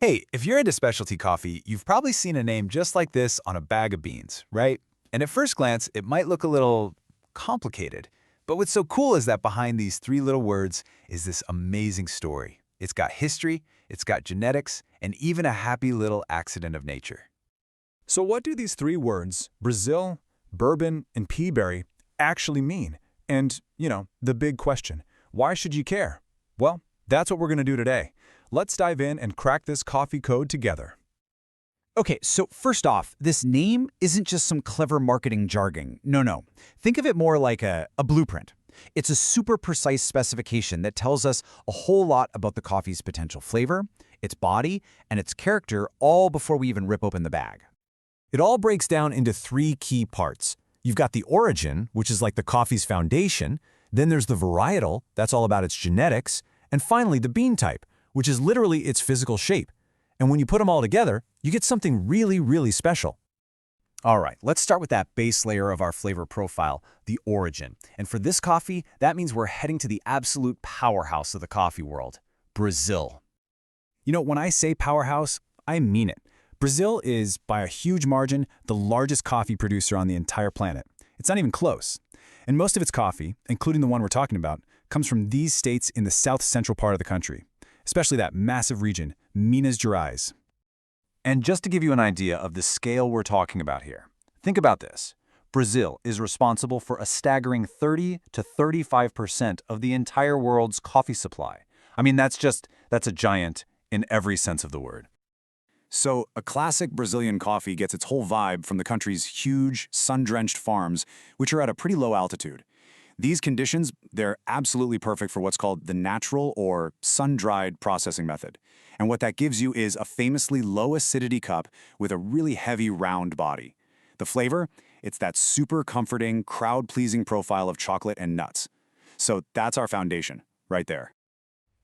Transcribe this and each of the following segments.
Hey, if you're into specialty coffee, you've probably seen a name just like this on a bag of beans, right? And at first glance, it might look a little complicated. But what's so cool is that behind these three little words is this amazing story. It's got history, it's got genetics, and even a happy little accident of nature. So what do these three words, Brazil, Bourbon, and Peaberry, actually mean? And, the big question, why should you care? Well, that's what we're going to do today. Let's dive in and crack this coffee code together. Okay, so first off, this name isn't just some clever marketing jargon. No. Think of it more like a blueprint. It's a super precise specification that tells us a whole lot about the coffee's potential flavor, its body, and its character all before we even rip open the bag. It all breaks down into three key parts. You've got the origin, which is like the coffee's foundation. Then there's the varietal, that's all about its genetics. And finally, the bean type, which is literally its physical shape. And when you put them all together, you get something really, really special. All right, let's start with that base layer of our flavor profile, the origin. And for this coffee, that means we're heading to the absolute powerhouse of the coffee world, Brazil. When I say powerhouse, I mean it. Brazil is, by a huge margin, the largest coffee producer on the entire planet. It's not even close. And most of its coffee, including the one we're talking about, comes from these states in the south-central part of the country, especially that massive region, Minas Gerais. And just to give you an idea of the scale we're talking about here, think about this. Brazil is responsible for a staggering 30 to 35% of the entire world's coffee supply. I mean, that's a giant in every sense of the word. So, a classic Brazilian coffee gets its whole vibe from the country's huge, sun-drenched farms, which are at a pretty low altitude. These conditions, they're absolutely perfect for what's called the natural or sun-dried processing method. And what that gives you is a famously low-acidity cup with a really heavy, round body. The flavor? It's that super comforting, crowd-pleasing profile of chocolate and nuts. So that's our foundation, right there.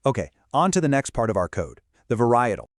Okay, on to the next part of our code, the varietal.